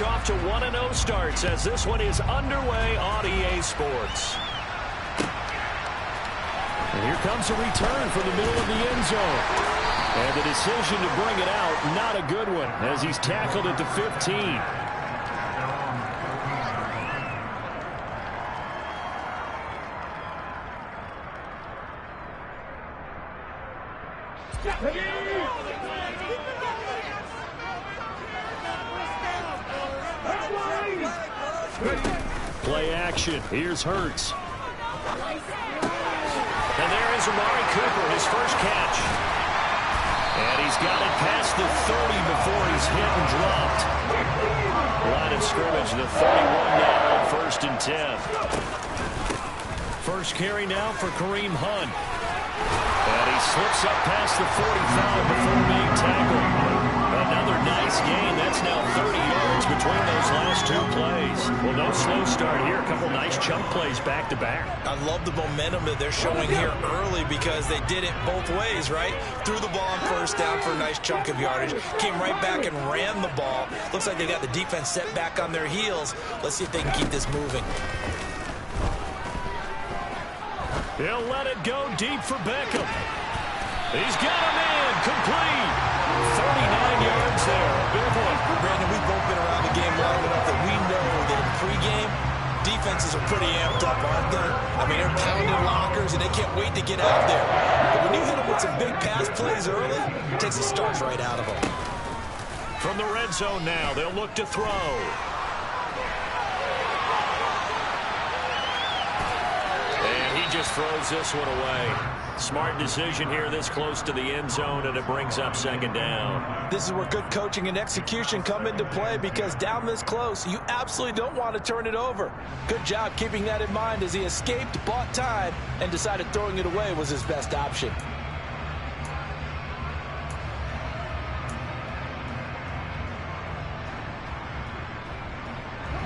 match off to 1-0 starts as this one is underway on EA Sports. And here comes a return from the middle of the end zone. And the decision to bring it out, not a good one, as he's tackled at the 15. Play action. Here's Hurts. And there is Amari Cooper, his first catch. And he's got it past the 30 before he's hit and dropped. Line of scrimmage, the 31 now on 1st and 10. First carry now for Kareem Hunt. And he slips up past the 45 before being tackled. Another nice gain. That's now 30 yards between those last two plays. Well, no slow start here. A couple nice chunk plays back-to-back. I love the momentum that they're showing here early because they did it both ways, right? Threw the ball on 1st down for a nice chunk of yardage. Came right back and ran the ball. Looks like they got the defense set back on their heels. Let's see if they can keep this moving. He'll let it go deep for Beckham. He's got him in. Complete. 39 yards there. Big one. Brandon, we've both been around the game long enough that we know that in pregame, defenses are pretty amped up, aren't they? I mean, they're pounding lockers, and they can't wait to get out there. But when you hit them with some big pass plays early, it takes the starch right out of them. From the red zone now, they'll look to throw. Just throws this one away. Smart decision here this close to the end zone, and it brings up 2nd down. This is where good coaching and execution come into play because down this close, you absolutely don't want to turn it over. Good job keeping that in mind as he escaped, bought time, and decided throwing it away was his best option.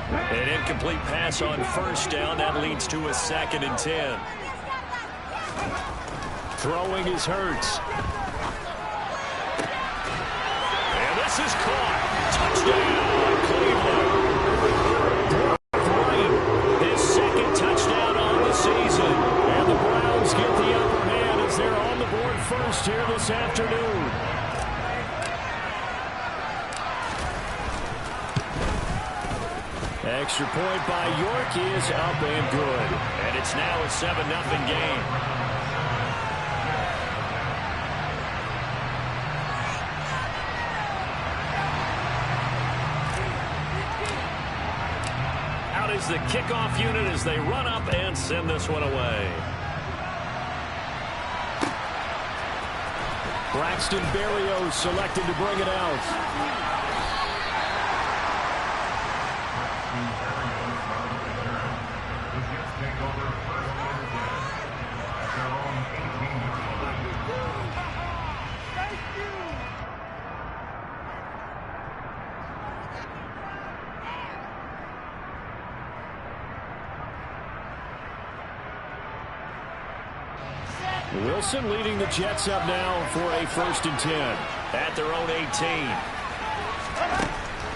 An incomplete pass on 1st down. That leads to a 2nd and 10. Throwing is Hurts. And this is caught. Touchdown, Cleveland. His 2nd touchdown on the season. And the Browns get the upper hand as they're on the board first here this afternoon. Extra point by York is up and good. And it's now a 7-0 game. Out is the kickoff unit as they run up and send this one away. Braxton Berrios selected to bring it out. Wilson leading the Jets up now for a 1st and 10 at their own 18.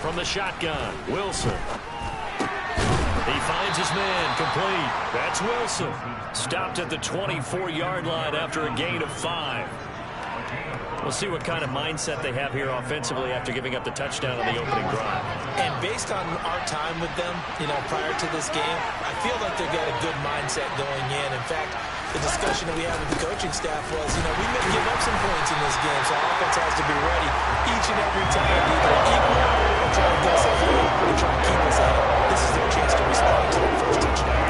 From the shotgun, Wilson. He finds his man, complete. That's Wilson. Stopped at the 24-yard line after a gain of 5. We'll see what kind of mindset they have here offensively after giving up the touchdown on the opening drive. And based on our time with them, prior to this game, I feel like they've got a good mindset going in. In fact, the discussion that we had with the coaching staff was, we may give up some points in this game, so our offense has to be ready each and every time to either equal or try to get us ahead or try to keep us ahead. This is their chance to respond to their first touchdown.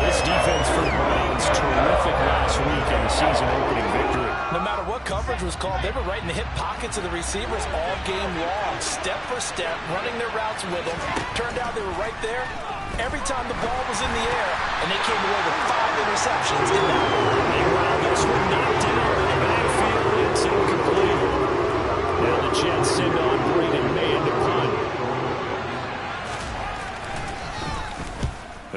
This defense for the Browns, terrific last week in the season opening victory. No matter what coverage was called, they were right in the hip pockets of the receivers all game long, step for step, running their routes with them. Turned out they were right there every time the ball was in the air, and they came away with 5 interceptions in that one. Meanwhile, this one knocked down in the backfield. It's incomplete. Now the Jets send on Braden Mann to punt.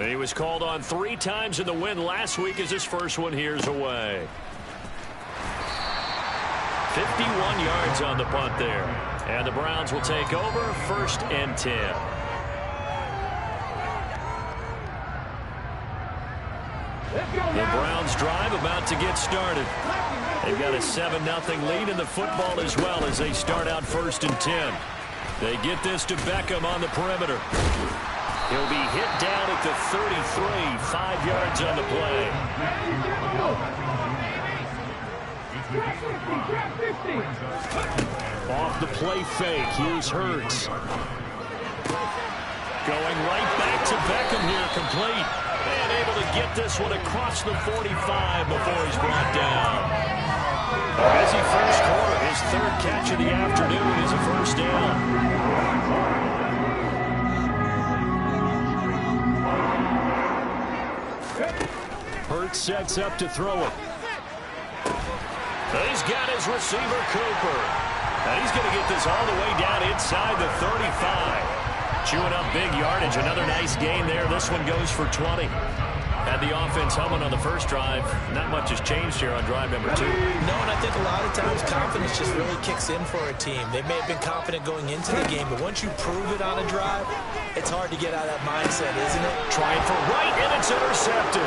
He was called on 3 times in the win last week as his first one here's away. 51 yards on the punt there. And the Browns will take over 1st and 10. The Browns drive about to get started. They've got a 7-0 lead in the football as well as they start out 1st and 10. They get this to Beckham on the perimeter. He'll be hit down at the 33, 5 yards on the play. Off the play fake, here's Hurts. Going right back to Beckham here, complete. And able to get this one across the 45 before he's brought down. A busy first quarter. His 3rd catch of the afternoon is a 1st down. Hurts sets up to throw it. He's got his receiver, Cooper. And he's going to get this all the way down inside the 35. Chewing up big yardage. Another nice gain there. This one goes for 20. Had the offense humming on the first drive. Not much has changed here on drive number 2. No, and I think a lot of times confidence just really kicks in for a team. They may have been confident going into the game, but once you prove it on a drive, it's hard to get out of that mindset, isn't it? Trying for right, and it's intercepted.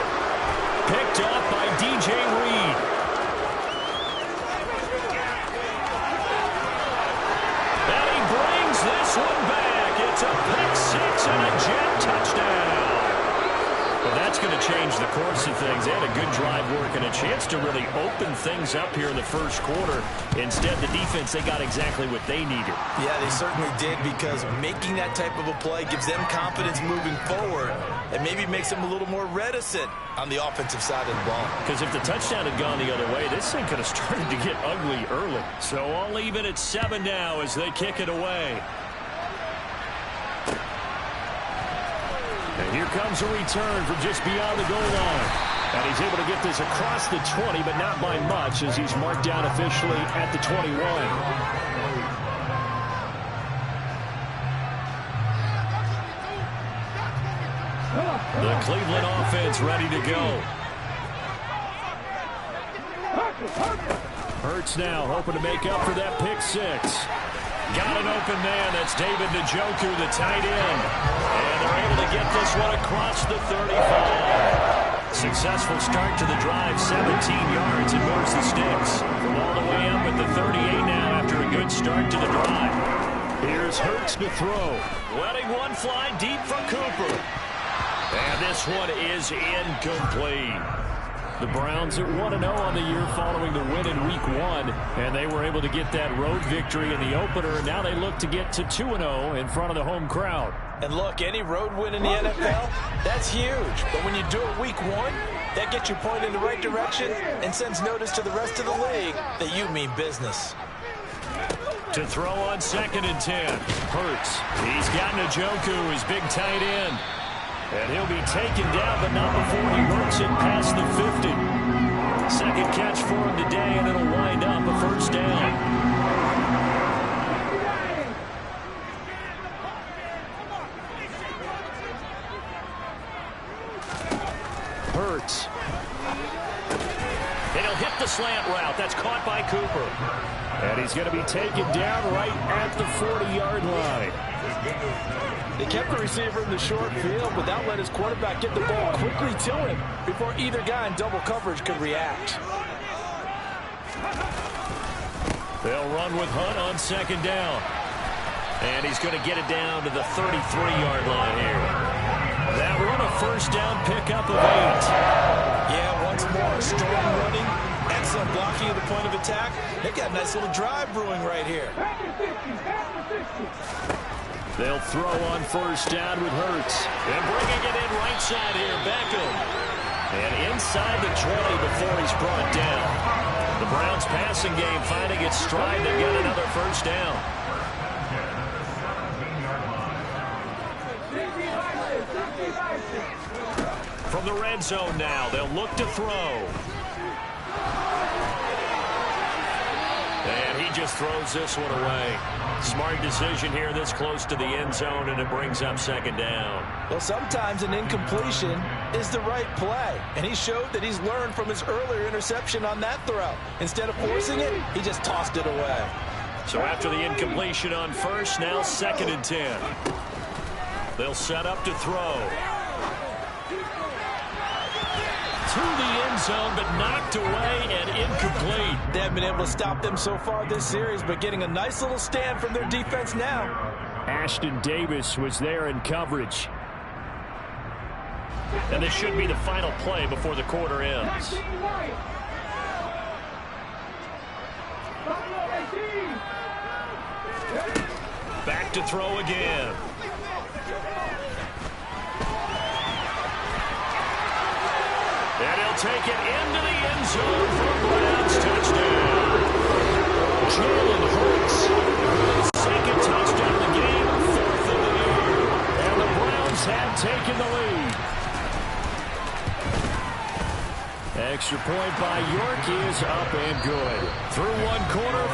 Picked up by DJ Reed. And he brings this one back. It's a pick 6 and a jet touchdown. Well, that's going to change the course of things. They had a good drive work and a chance to really open things up here in the first quarter. Instead, the defense, they got exactly what they needed. Yeah, they certainly did, because making that type of a play gives them confidence moving forward and maybe makes them a little more reticent on the offensive side of the ball. Because if the touchdown had gone the other way, this thing could have started to get ugly early. So all even at 7 now as they kick it away. And here comes a return from just beyond the goal line. And he's able to get this across the 20, but not by much, as he's marked down officially at the 21. The Cleveland offense ready to go. Hurts now hoping to make up for that pick 6. Got an open man. That's David Njoku, the tight end. And they're able to get this one across the 35. Successful start to the drive, 17 yards, and moves the sticks. From all the way up at the 38 now after a good start to the drive. Here's Hurts to throw. Letting one fly deep for Cooper. And this one is incomplete. The Browns are 1-0 on the year following the win in Week 1, and they were able to get that road victory in the opener, and now they look to get to 2-0 in front of the home crowd. And look, any road win in the NFL, that's huge. But when you do it Week 1, that gets you pointed in the right direction and sends notice to the rest of the league that you mean business. To throw on 2nd and 10, Hurts. He's got Njoku, his big tight end. And he'll be taken down, but not before he works it past the 50. Second catch for him today, and it'll wind up a 1st down. Hurts. And he'll hit the slant route. That's caught by Cooper. And he's going to be taken down right at the 40-yard line. They kept the receiver in the short field without letting his quarterback get the ball quickly to him before either guy in double coverage could react. They'll run with Hunt on 2nd down. And he's going to get it down to the 33-yard line here. That run a 1st down pickup of 8. Yeah, once more, strong running, excellent blocking at the point of attack. They got a nice little drive brewing right here. They'll throw on 1st down with Hurts. And bringing it in right side here, Beckham. And inside the 20 before he's brought down. The Browns passing game finding its stride. They've got another 1st down. From the red zone now, they'll look to throw. And he just throws this one away. Smart decision here this close to the end zone, and it brings up 2nd down. Well, sometimes an incompletion is the right play, and he showed that he's learned from his earlier interception on that throw. Instead of forcing it, he just tossed it away. So after the incompletion on first, now 2nd and 10. They'll set up to throw. To the end zone, but knocked away and incomplete. They haven't been able to stop them so far this series, but getting a nice little stand from their defense now. Ashton Davis was there in coverage. And this should be the final play before the quarter ends. Back to throw again. And he'll take it into the end zone for a Browns touchdown. Jalen Hurts, 2nd touchdown of the game, 4th of the year. And the Browns have taken the lead. Extra point by York is up and good. Through one quarter,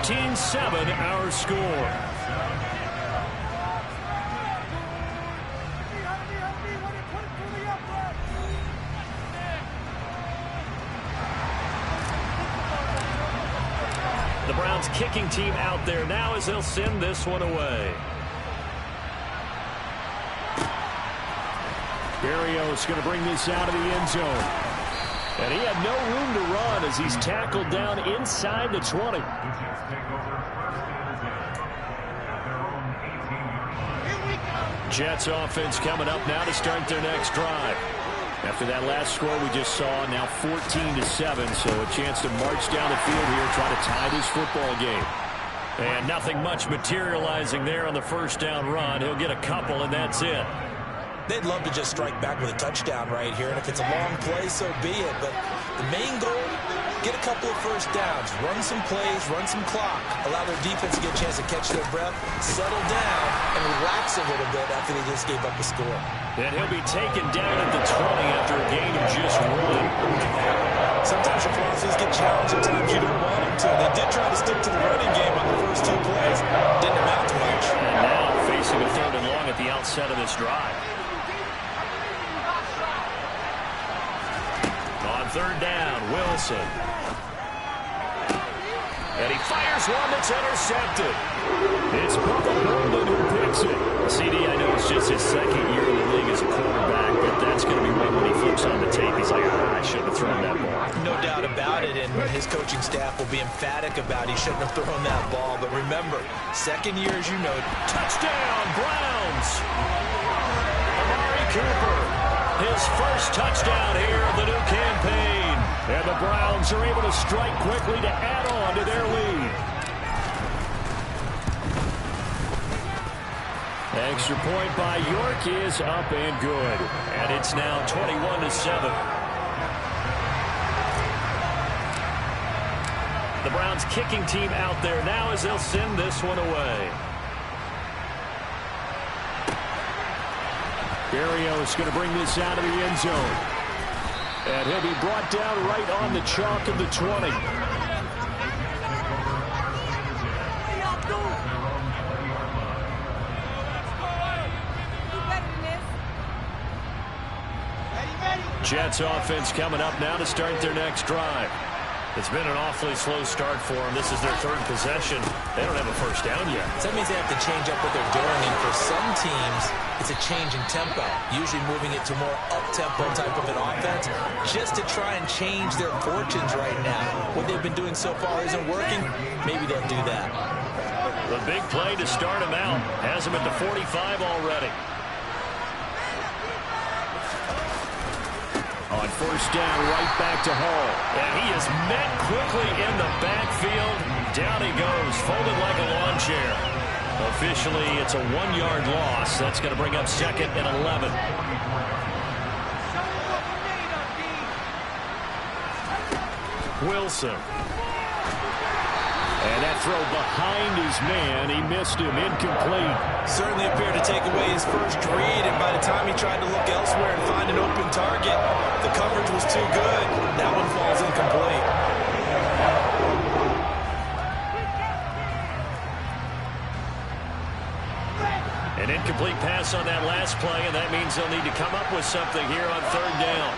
14-7 our score. The Browns kicking team out there now as they'll send this one away. Berrios going to bring this out of the end zone. And he had no room to run as he's tackled down inside the 20. Jets offense coming up now to start their next drive. After that last score we just saw, now 14-7, so a chance to march down the field here, try to tie this football game. And nothing much materializing there on the first down run. He'll get a couple, and that's it. They'd love to just strike back with a touchdown right here, and if it's a long play, so be it. But the main goal, get a couple of first downs, run some plays, run some clock, allow their defense to get a chance to catch their breath, settle down, and relax a little bit after they just gave up a score. And he'll be taken down at the 20 after a gain of just 1. Sometimes your philosophies get challenged, at times you don't want them to. They did try to stick to the running game on the first 2 plays. Didn't amount to much. And now facing a 3rd and long at the outset of this drive. On 3rd down, Wilson. And he fires one that's intercepted. It's Bubba Bolden who picks it. CD, I know it's just his 2nd year in the league as a quarterback, but that's going to be one when he flips on the tape. He's like, I shouldn't have thrown that ball. No doubt about it, and his coaching staff will be emphatic about he shouldn't have thrown that ball. But remember, 2nd year, as you know, touchdown, Browns. Amari Cooper, his first touchdown here of the new campaign. And the Browns are able to strike quickly to add on to their lead. Extra point by York is up and good. And it's now 21-7. The Browns kicking team out there now as they'll send this one away. Berrios going to bring this out of the end zone. And he'll be brought down right on the chalk of the 20. Jets offense coming up now to start their next drive. It's been an awfully slow start for them. This is their 3rd possession. They don't have a first down yet. So that means they have to change up what they're doing. And for some teams, it's a change in tempo, usually moving it to more up-tempo type of an offense, just to try and change their fortunes right now. What they've been doing so far isn't working. Maybe they'll do that. The big play to start him out has him at the 45 already. On first down, right back to Hall. And he is met quickly in the backfield. Down he goes, folded like a lawn chair. Officially, it's a 1-yard loss. That's going to bring up 2nd and 11. Wilson. And that throw behind his man. He missed him. Incomplete. Certainly appeared to take away his first read, and by the time he tried to look elsewhere and find an open target, the coverage was too good. That one falls incomplete. An incomplete pass on that last play, and that means they'll need to come up with something here on 3rd down.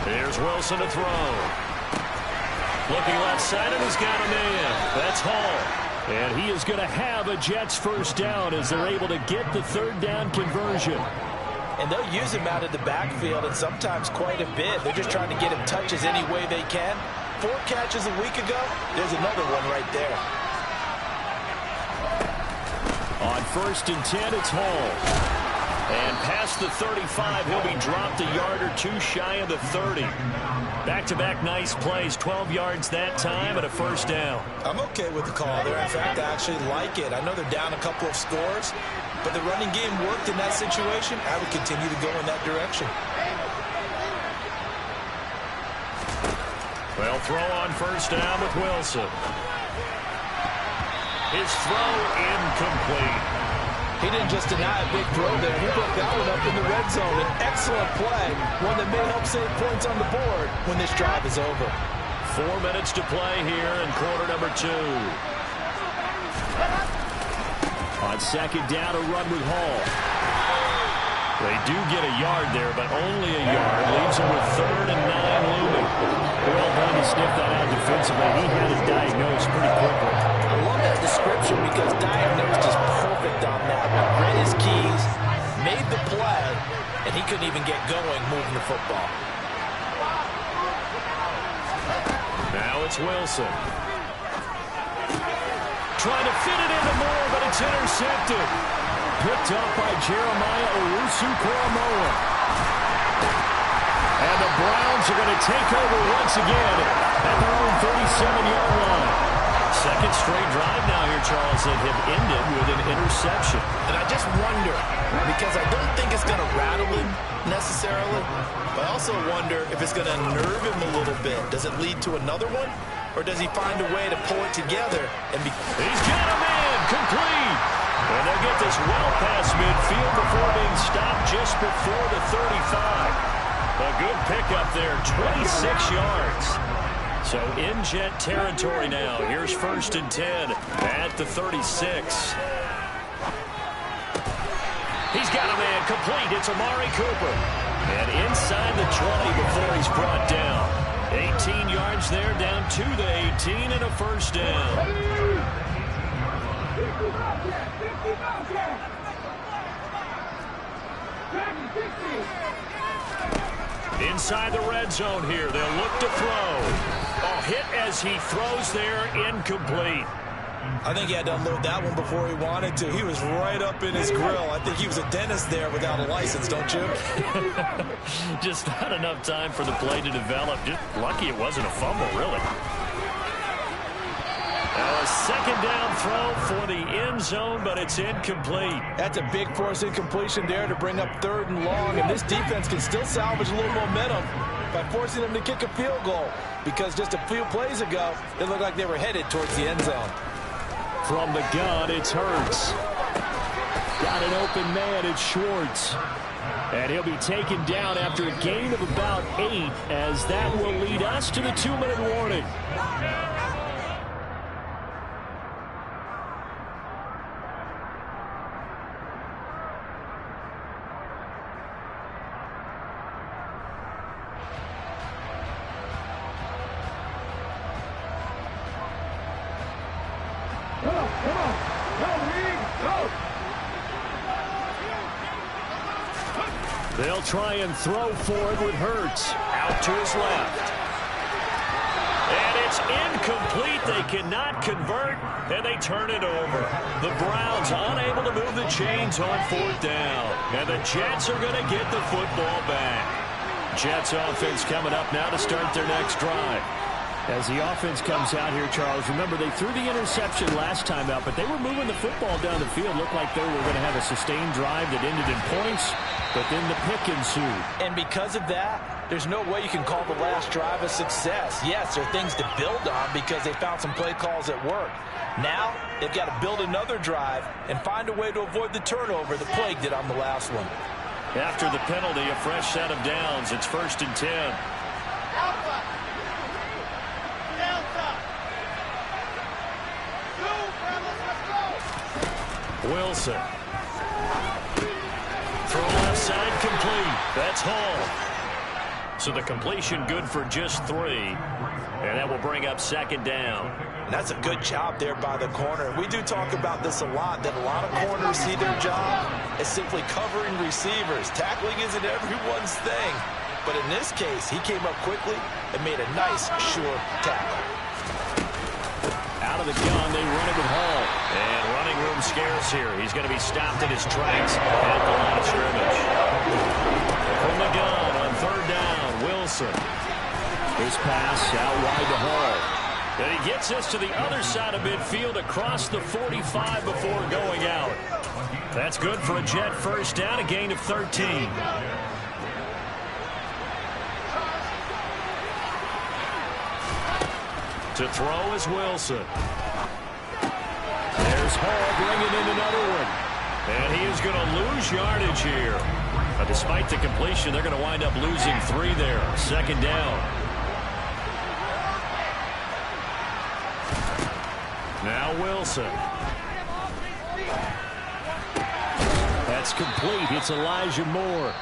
Here's Wilson to throw. Looking left side, and he's got him in. That's Hall. And he is going to have a Jets first down as they're able to get the third down conversion. And they'll use him out of the backfield, and sometimes quite a bit. They're just trying to get him touches any way they can. 4 catches a week ago, there's another one right there. On 1st and 10, it's Hall. And past the 35, he'll be dropped a yard or 2 shy of the 30. Back-to-back nice plays, 12 yards that time and a first down. I'm okay with the call there. In fact, I actually like it. I know they're down a couple of scores, but the running game worked in that situation. I would continue to go in that direction. Well, throw on first down with Wilson. His throw incomplete. He didn't just deny a big throw there. He broke that one up in the red zone. An excellent play, one that may help save points on the board when this drive is over. 4 minutes to play here in quarter number 2. On second down, a run with Hall. They do get a yard there, but only a yard. Leaves him with 3rd and 9 looming. Well done to sniff that out defensively. He had it diagnosed pretty quickly. I love that description because diagnosed is perfect on that one. Read his keys, made the play, and he couldn't even get going moving the football. Now it's Wilson. Trying to fit it into Moore, but it's intercepted. Picked up by Jeremiah Owusu-Koramoah. And the Browns are going to take over once again at their own 37-yard line. Second straight drive now here, Charles, that have ended with an interception. And I just wonder, because I don't think it's going to rattle him necessarily, but I also wonder if it's going to nerve him a little bit. Does it lead to another one? Or does he find a way to pull it together and be... He's got him in, complete. And they'll get this well past midfield before being stopped just before the 35. A good pickup there, 26 yards. So in Jet territory now. Here's 1st and 10 at the 36. He's got a man complete. It's Amari Cooper. And inside the 20 before he's brought down. 18 yards there, down to the 18 and a first down. Inside the red zone here, they'll look to throw. Oh, hit as he throws there, incomplete. I think he had to unload that one before he wanted to. He was right up in his grill. I think he was a dentist there without a license, don't you? Just not enough time for the play to develop. Just lucky it wasn't a fumble, really. Now a second down throw for the end zone, but it's incomplete. That's a big force incompletion there to bring up 3rd and long, and this defense can still salvage a little momentum by forcing them to kick a field goal, because just a few plays ago, it looked like they were headed towards the end zone. From the gun, it's Hurts. Got an open man, it's Schwartz. And he'll be taken down after a gain of about 8, as that will lead us to the 2-minute warning. They'll try and throw for it with Hurts. Out to his left. And it's incomplete. They cannot convert, and they turn it over. The Browns unable to move the chains on 4th down. And the Jets are going to get the football back. Jets offense coming up now to start their next drive. As the offense comes out here, Charles, remember they threw the interception last time out, but they were moving the football down the field. Looked like they were going to have a sustained drive that ended in points, but then the pick ensued. And because of that, there's no way you can call the last drive a success. Yes, there are things to build on because they found some play calls that work. Now, they've got to build another drive and find a way to avoid the turnover that plagued it on the last one. After the penalty, a fresh set of downs. It's 1st and 10. Wilson. Throw left side complete. That's Hall. So the completion good for just 3. And that will bring up 2nd down. And that's a good job there by the corner. We do talk about this a lot, that a lot of corners see their job as simply covering receivers. Tackling isn't everyone's thing. But in this case, he came up quickly and made a nice, sure tackle. Out of the gun, they run it with Hall. And running room scarce here. He's going to be stopped in his tracks at the line of scrimmage. From the gun on 3rd down, Wilson. His pass out wide to Hall. And he gets us to the other side of midfield across the 45 before going out. That's good for a Jet first down, a gain of 13. To throw is Wilson. There's Hall bringing in another one. And he is going to lose yardage here. But despite the completion, they're going to wind up losing 3 there. 2nd down. Now Wilson. That's complete. It's Elijah Moore.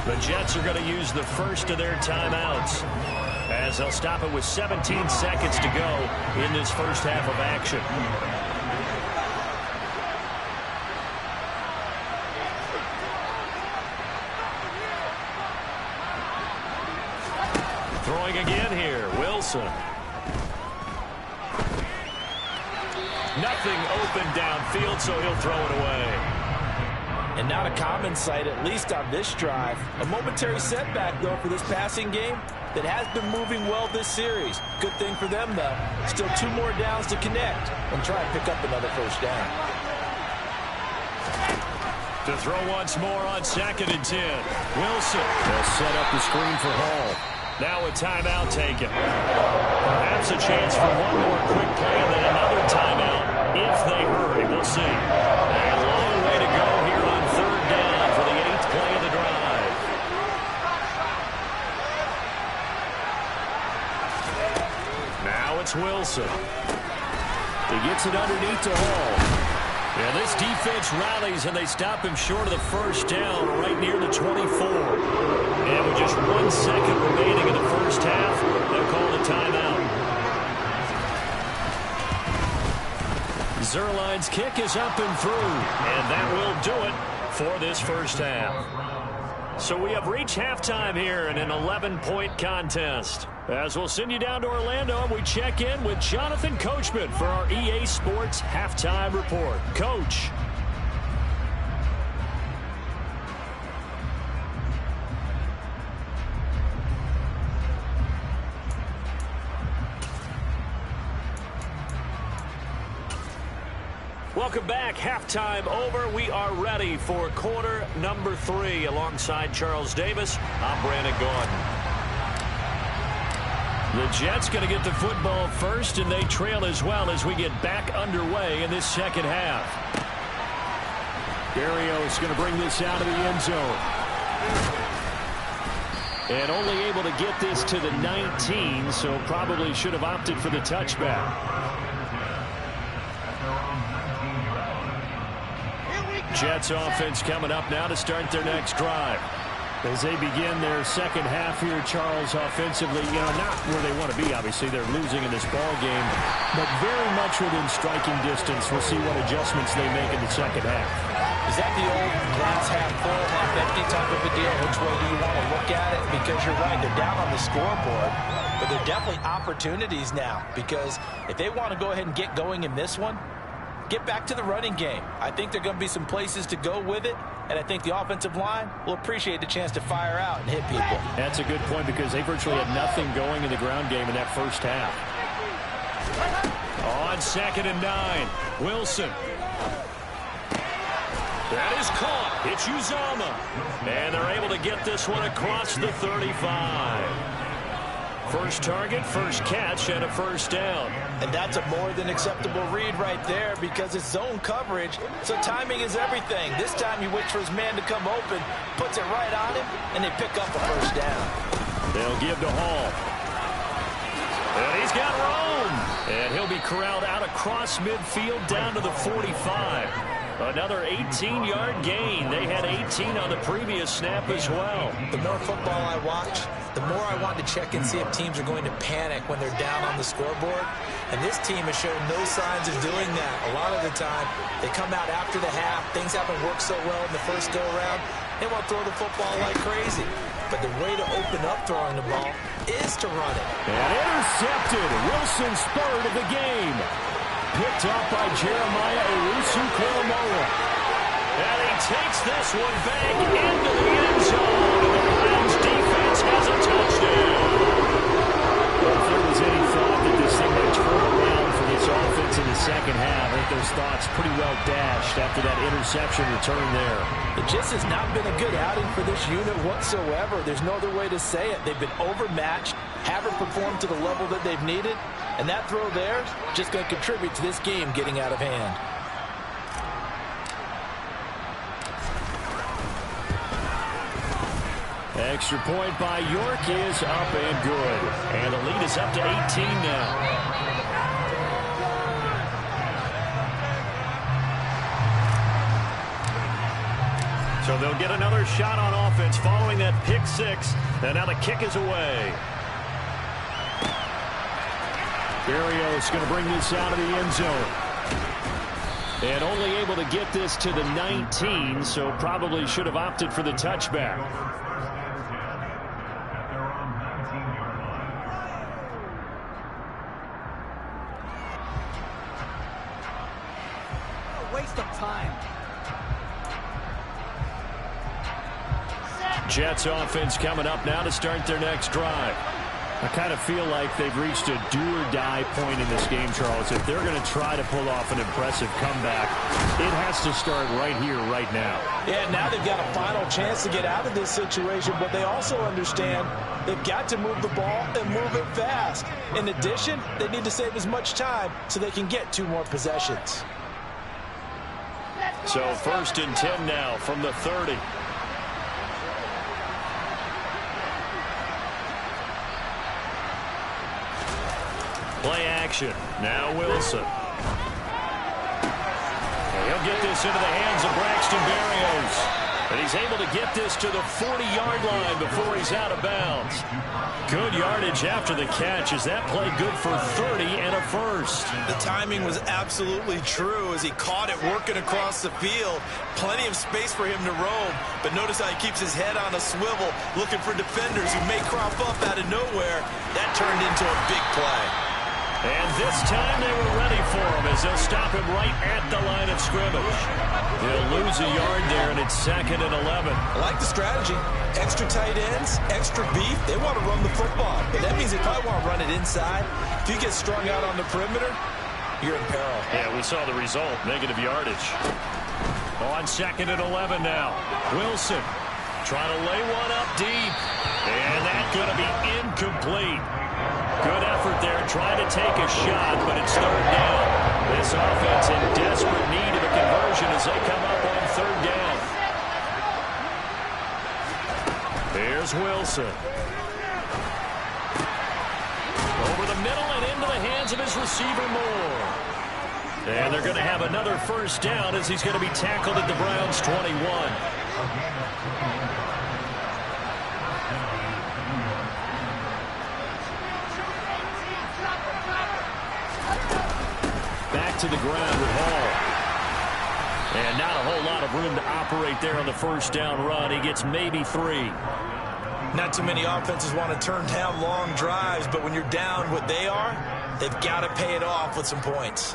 The Jets are going to use the first of their timeouts, as they'll stop it with 17 seconds to go in this first half of action. Throwing again here, Wilson. Nothing open downfield, so he'll throw it away. And not a common sight, at least on this drive. A momentary setback, though, for this passing game that has been moving well this series. Good thing for them, though. Still 2 more downs to connect and try and pick up another first down. To throw once more on 2nd and 10. Wilson will set up the screen for Hall. Now a timeout taken. Perhaps a chance for one more quick play and then another timeout if they hurry. We'll see. A long way to go here on 3rd down for the 8th play of the drive. Now it's Wilson. He gets it underneath to Hall. Yeah, this defense rallies, and they stop him short of the first down right near the 24. And with just 1 second remaining in the first half, they'll call the timeout. Zuerlein's kick is up and through, and that will do it for this first half. So we have reached halftime here in an 11-point contest. As we'll send you down to Orlando, and we check in with Jonathan Coachman for our EA Sports Halftime Report. Coach. Welcome back. Halftime over. We are ready for quarter number 3. Alongside Charles Davis, I'm Brandon Gaudin. The Jets going to get the football first, and they trail as well as we get back underway in this second half. Berrios going to bring this out of the end zone. And only able to get this to the 19, so probably should have opted for the touchback. Jets offense coming up now to start their next drive. As they begin their second half here, Charles, offensively, not where they want to be, obviously. They're losing in this ball game, but very much within striking distance. We'll see what adjustments they make in the second half. Is that the old glass half full, half empty type of a deal? Which way do you want to look at it? Because you're right, they're down on the scoreboard, but they're definitely opportunities now, because if they want to go ahead and get going in this one, get back to the running game. I think there are going to be some places to go with it, and I think the offensive line will appreciate the chance to fire out and hit people. That's a good point, because they virtually had nothing going in the ground game in that first half. On 2nd and 9, Wilson. That is caught. It's Uzomah. And they're able to get this one across the 35. First target, first catch, and a first down. And that's a more than acceptable read right there, because it's zone coverage, so timing is everything. This time he waits for his man to come open, puts it right on him, and they pick up a first down. They'll give to Hall. And he's got room. And he'll be corralled out across midfield down to the 45. Another 18-yard gain. They had 18 on the previous snap as well. The more football I watch, the more I want to check and see if teams are going to panic when they're down on the scoreboard. And this team has shown no signs of doing that. A lot of the time, they come out after the half. Things haven't worked so well in the first go-around. They want to throw the football like crazy. But the way to open up throwing the ball is to run it. And intercepted. Wilson spurred of the game. Picked up by Jeremiah Owusu-Koramoah. And he takes this one back into the end zone. And the Browns defense has a touchdown. Well, if there was any thought that this thing might turn around for this offense in the second half, I think those thoughts pretty well dashed after that interception return there. It just has not been a good outing for this unit whatsoever. There's no other way to say it. They've been overmatched, haven't performed to the level that they've needed, and that throw there is just going to contribute to this game getting out of hand. Extra point by York is up and good. And the lead is up to 18 now. So they'll get another shot on offense following that pick six. And now the kick is away. Berrios going to bring this out of the end zone. And only able to get this to the 19, so probably should have opted for the touchback. Waste of time. Jets offense coming up now to start their next drive. I kind of feel like they've reached a do-or-die point in this game, Charles. If they're going to try to pull off an impressive comeback, it has to start right here, right now. Yeah, now they've got a final chance to get out of this situation, but they also understand they've got to move the ball and move it fast. In addition, they need to save as much time so they can get 2 more possessions. So 1st and 10 now from the 30. Play action. Now Wilson. And he'll get this into the hands of Braxton Berrios. And he's able to get this to the 40-yard line before he's out of bounds. Good yardage after the catch. Is that play good for 30 and a first? The timing was absolutely true as he caught it working across the field. Plenty of space for him to roam. But notice how he keeps his head on a swivel looking for defenders who may crop up out of nowhere. That turned into a big play. And this time they were ready for him as they'll stop him right at the line of scrimmage. He'll lose a yard there, and it's 2nd and 11. I like the strategy. Extra tight ends, extra beef. They want to run the football. But that means they probably want to run it inside. If you get strung out on the perimeter, you're in peril. Yeah, we saw the result. Negative yardage. On 2nd and 11 now. Wilson trying to lay one up deep. And that's going to be incomplete. Good effort there, trying to take a shot, but it's 3rd down. This offense in desperate need of a conversion as they come up on 3rd down. Here's Wilson. Over the middle and into the hands of his receiver Moore. And they're going to have another 1st down as he's going to be tackled at the Browns' 21. To the ground with Hall. And not a whole lot of room to operate there on the 1st down run. He gets maybe 3. Not too many offenses want to turn down long drives, but when you're down what they are, they've got to pay it off with some points.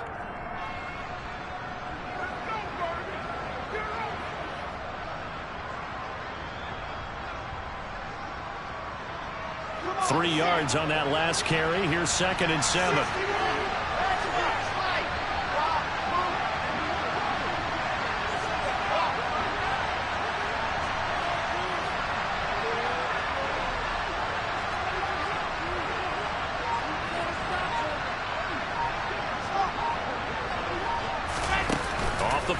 Three yards on that last carry. Here's 2nd and 7.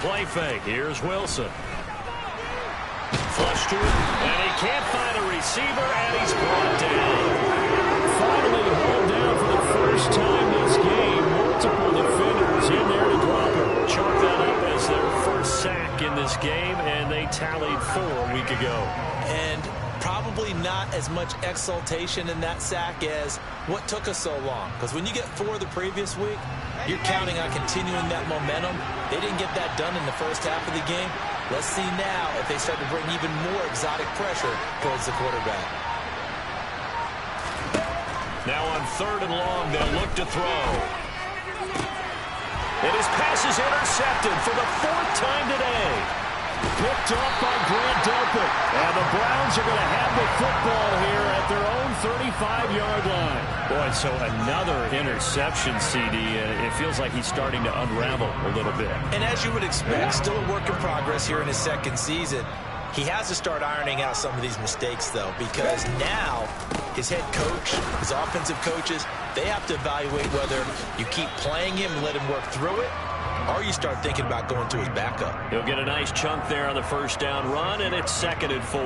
Play fake. Here's Wilson. Flush to it, and he can't find a receiver, and he's brought down. Finally hauled down for the first time this game. Multiple defenders in there to drop him. Chalk that up as their first sack in this game, and they tallied 4 a week ago. And probably not as much exultation in that sack as what took us so long. Because when you get 4 the previous week, you're counting on continuing that momentum. They didn't get that done in the first half of the game. Let's see now if they start to bring even more exotic pressure towards the quarterback. Now on 3rd and long, they'll look to throw. And his pass is intercepted for the 4th time today. Picked up by Grant Delpit. And the Browns are going to have the football here at their own 35-yard line. Boy, so another interception, CD. It feels like he's starting to unravel a little bit. And as you would expect, still a work in progress here in his 2nd season. He has to start ironing out some of these mistakes, though, because now his head coach, his offensive coaches, they have to evaluate whether you keep playing him and let him work through it, or you start thinking about going to his backup. He'll get a nice chunk there on the 1st down run, and it's 2nd and 4.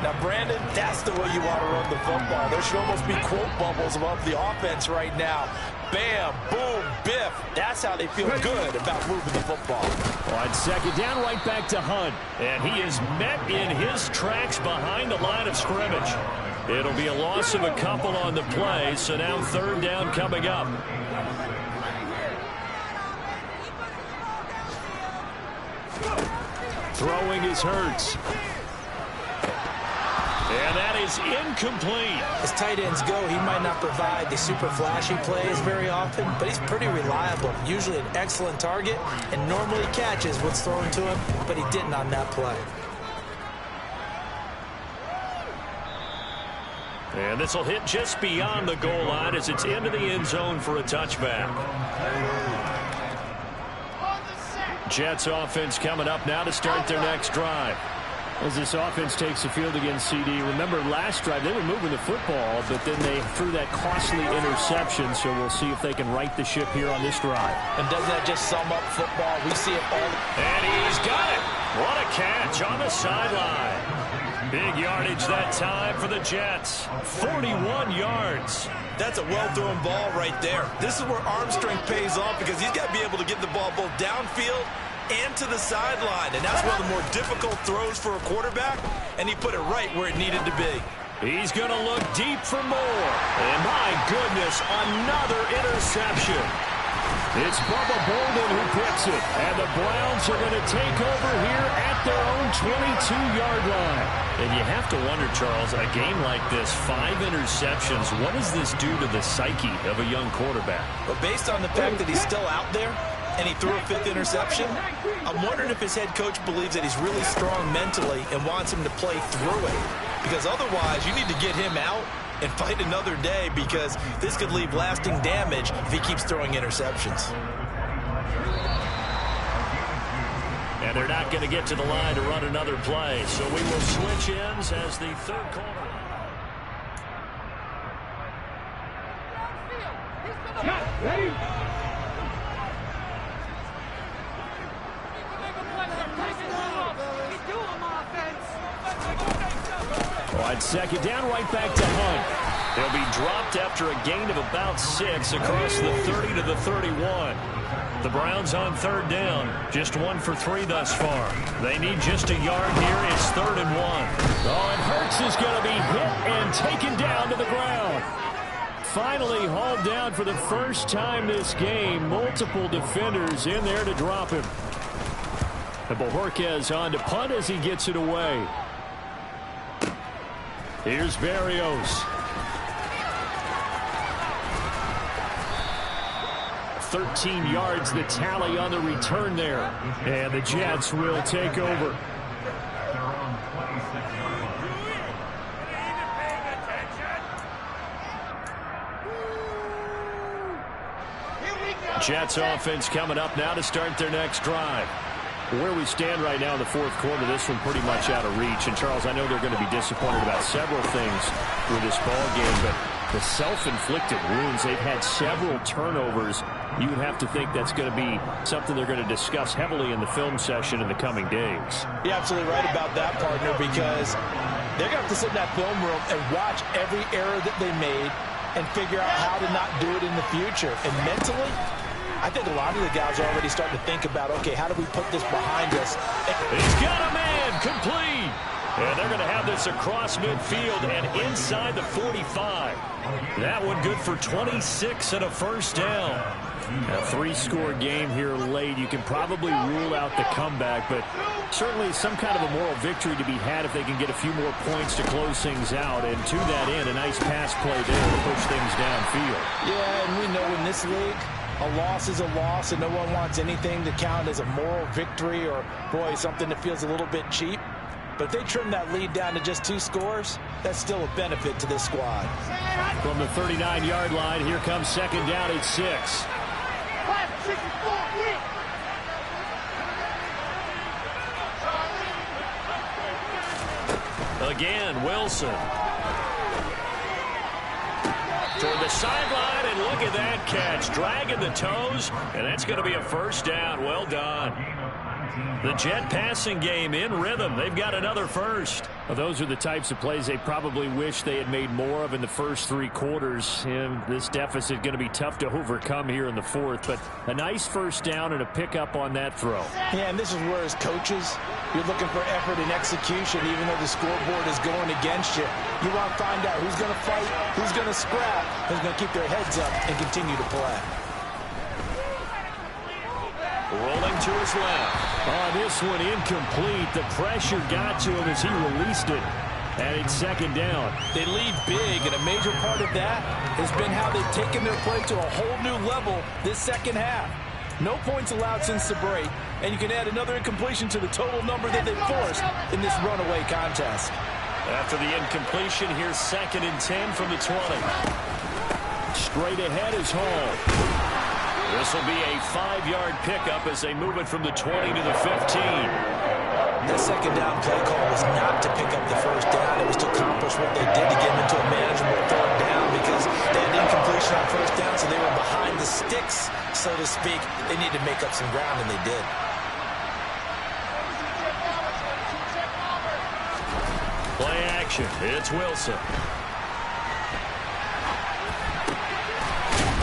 Now, Brandon, that's the way you want to run the football. There should almost be quote bubbles above the offense right now. Bam, boom, biff. That's how they feel good about moving the football. On 2nd down, right back to Hunt. And he is met in his tracks behind the line of scrimmage. It'll be a loss of a couple on the play, so now 3rd down coming up. Throwing is Hurts. And that is incomplete. As tight ends go, he might not provide the super flashy plays very often, but he's pretty reliable. Usually an excellent target and normally catches what's thrown to him, but he didn't on that play. And this will hit just beyond the goal line as it's into the end zone for a touchback. Jets offense coming up now to start their next drive. As this offense takes the field against CD, remember last drive they were moving the football, but then they threw that costly interception, so we'll see if they can right the ship here on this drive. And doesn't that just sum up football? We see it all. And he's got it. What a catch on the sideline. Big yardage that time for the Jets. 41 yards. That's a well-thrown ball right there. This is where arm strength pays off because he's got to be able to get the ball both downfield and to the sideline. And that's one of the more difficult throws for a quarterback, and he put it right where it needed to be. He's going to look deep for more. And my goodness, another interception. It's Bubba Bolden who picks it. And the Browns are going to take over here at their own 22-yard line. And you have to wonder, Charles, a game like this, 5 interceptions, what does this do to the psyche of a young quarterback? But based on the fact that he's still out there and he threw a 5th interception, I'm wondering if his head coach believes that he's really strong mentally and wants him to play through it. Because otherwise, you need to get him out and fight another day because this could leave lasting damage if he keeps throwing interceptions. And they're not going to get to the line to run another play, so we will switch ends as the 3rd quarter. Ready? On 2nd down, right back to Hunt. They'll be dropped after a gain of about 6 across the 30 to the 31. The Browns on 3rd down, just 1 for 3 thus far. They need just a yard here. It's 3rd and 1. Oh, and Hurts is going to be hit and taken down to the ground. Finally hauled down for the first time this game. Multiple defenders in there to drop him. And Bojorquez on to punt as he gets it away. Here's Berrios. 13 yards the tally on the return there. And the Jets will take over. Jets offense coming up now to start their next drive. Where we stand right now in the 4th quarter, this one pretty much out of reach. And, Charles, I know they're going to be disappointed about several things with this ball game, but the self-inflicted wounds, they've had several turnovers. You would have to think that's going to be something they're going to discuss heavily in the film session in the coming days. You're absolutely right about that, partner, because they're going to have to sit in that film room and watch every error that they made and figure out how to not do it in the future. And mentally, I think a lot of the guys are already starting to think about, okay, how do we put this behind us? He's got a man complete. And they're going to have this across midfield and inside the 45. That one good for 26 and a first down. A three-score game here late. You can probably rule out the comeback, but certainly some kind of a moral victory to be had if they can get a few more points to close things out. And to that end, a nice pass play there to push things downfield. Yeah, and we know in this league, a loss is a loss, and no one wants anything to count as a moral victory or, boy, something that feels a little bit cheap. But if they trim that lead down to just 2 scores, that's still a benefit to this squad. From the 39-yard line, here comes second down at 6. Again, Wilson. Toward the sideline, and look at that catch. Dragging the toes, and that's going to be a first down. Well done. The Jet passing game in rhythm. They've got another first. Well, those are the types of plays they probably wish they had made more of in the first 3 quarters. And this deficit going to be tough to overcome here in the 4th. But a nice first down and a pickup on that throw. Yeah, and this is where as coaches, you're looking for effort and execution, even though the scoreboard is going against you. You want to find out who's going to fight, who's going to scrap, who's going to keep their heads up and continue to play. Rolling to his left. This one incomplete. The pressure got to him as he released it. And it's second down. They lead big, and a major part of that has been how they've taken their play to a whole new level this second half. No points allowed since the break, and you can add another incompletion to the total number that they've forced in this runaway contest. After the incompletion, here's second and 10 from the 20. Straight ahead is Hall. This will be a 5-yard pickup as they move it from the 20 to the 15. That second down play call was not to pick up the first down. It was to accomplish what they did to get them into a manageable third down because they had incompletion on first down, so they were behind the sticks, so to speak. They needed to make up some ground, and they did. Play action. It's Wilson.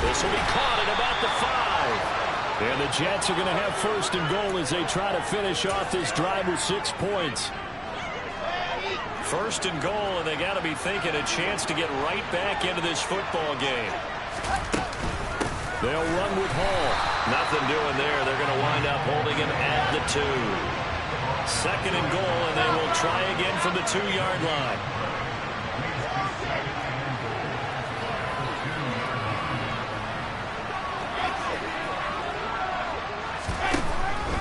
This will be caught at about the 5. And the Jets are going to have first and goal as they try to finish off this drive with 6 points. First and goal, and they got to be thinking a chance to get right back into this football game. They'll run with Hall. Nothing doing there. They're going to wind up holding him at the 2. Second and goal, and they will try again from the 2-yard line.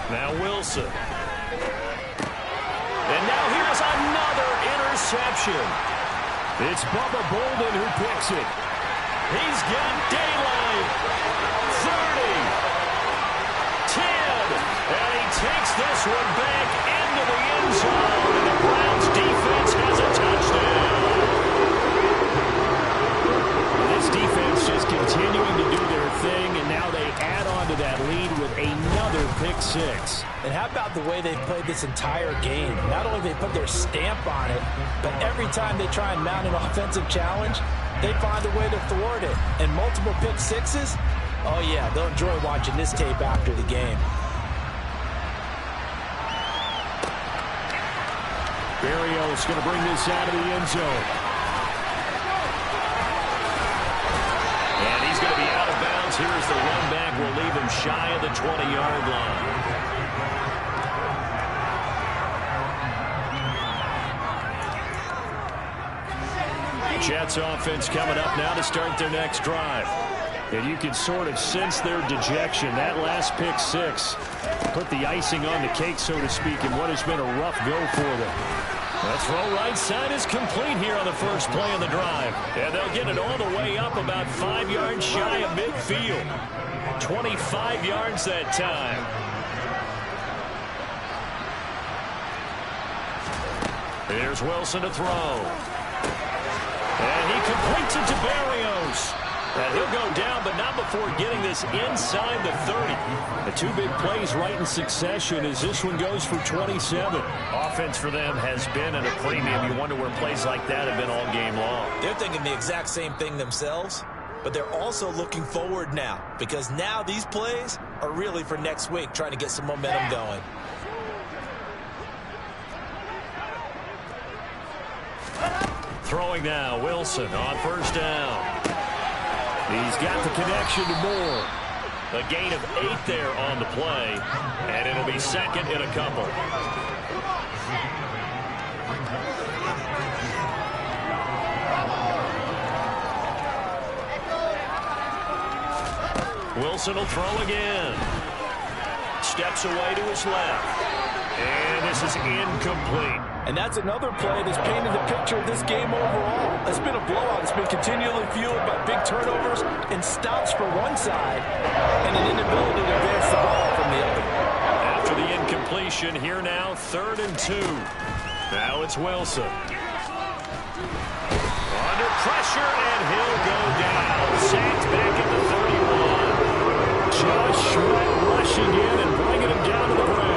Now Wilson. And now here's another interception. It's Bubba Bolden who picks it. He's got daylight. 30. 10. And he takes this one back into the end zone. And the Browns defense has a touchdown. This defense just continuing to do their thing, and now they add on to that lead with another pick 6. And how about the way they've played this entire game? Not only they put their stamp on it, but every time they try and mount an offensive challenge, they find a way to thwart it. And multiple pick 6s, oh yeah, they'll enjoy watching this tape after the game. Berrios going to bring this out of the end zone. And he's going to be out of bounds. Here's the run back. Will leave him shy of the 20-yard line. Jets offense coming up now to start their next drive. And you can sort of sense their dejection. That last pick 6 put the icing on the cake, so to speak, in what has been a rough go for them. That throw right side is complete here on the first play of the drive. And they'll get it all the way up about 5 yards shy of midfield. 25 yards that time. Here's Wilson to throw. And he completes it to Berrios. And he'll go down, but not before getting this inside the 30. The 2 big plays right in succession as this one goes for 27. Offense for them has been at a premium. You wonder where plays like that have been all game long. They're thinking the exact same thing themselves, but they're also looking forward now because now these plays are really for next week, trying to get some momentum going. Throwing now, Wilson on first down. He's got the connection to Moore. A gain of 8 there on the play, and it'll be second in a couple. Wilson will throw again. Steps away to his left. And this is incomplete. And that's another play that's painted the picture of this game overall. It's been a blowout. It's been continually fueled by big turnovers and stops for one side and an inability to advance the ball from the other. After the incompletion, here now, 3rd and 2. Now it's Wilson. Under pressure, and he'll go down. Sacked back at the 31. Josh Sweat rushing in and bringing him down to the ground.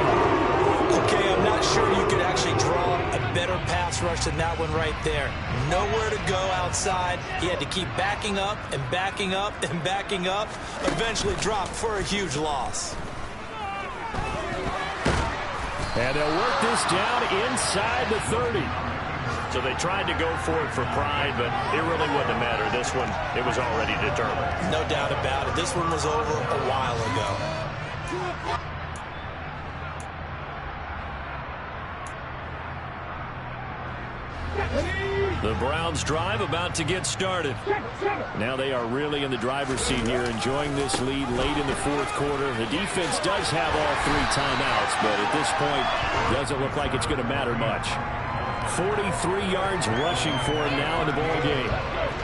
Okay, I'm not sure you could actually draw a better pass rush than that one right there. Nowhere to go outside. He had to keep backing up and backing up and backing up. Eventually dropped for a huge loss. And they'll work this down inside the 30. So they tried to go for it for pride, but it really wouldn't have mattered. This one, it was already determined. No doubt about it. This one was over a while ago. The Browns drive about to get started. Now they are really in the driver's seat here, enjoying this lead late in the 4th quarter. The defense does have all 3 timeouts, but at this point, doesn't look like it's going to matter much. 43 yards rushing for him now in the ball game.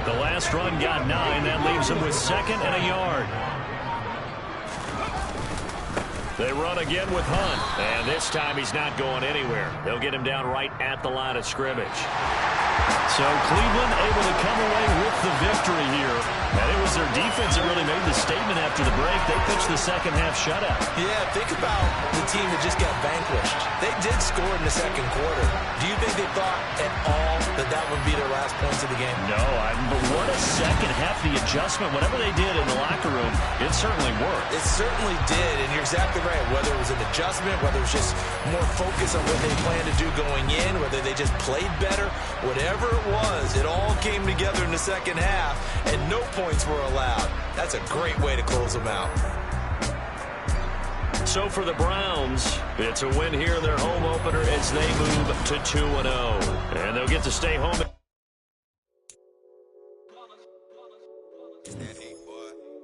The last run got 9. That leaves him with 2nd and a yard. They run again with Hunt, and this time he's not going anywhere. They'll get him down right at the line of scrimmage. So Cleveland able to come away with the victory here. And it was their defense that really made the statement after the break. They pitched the second-half shutout. Yeah, think about the team that just got vanquished. They did score in the 2nd quarter. Do you think they thought at all that that would be their last points of the game? No, but what a second half. The adjustment, whatever they did in the locker room, it certainly worked. It certainly did, and you're exactly right. Whether it was an adjustment, whether it was just more focus on what they planned to do going in, whether they just played better, whatever it was, it all came together in the 2nd half, and no points were allowed. That's a great way to close them out. So for the Browns, it's a win here in their home opener as they move to 2-0. And they'll get to stay home.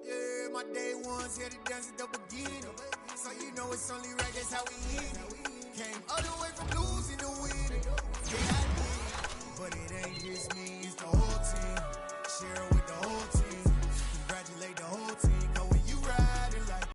Yeah, my day ones here to dance at the beginning. So you know it's only right, that's how we hit it. Came all the way from losing to winning. Yeah, I did. But it ain't just me, it's the whole team. Share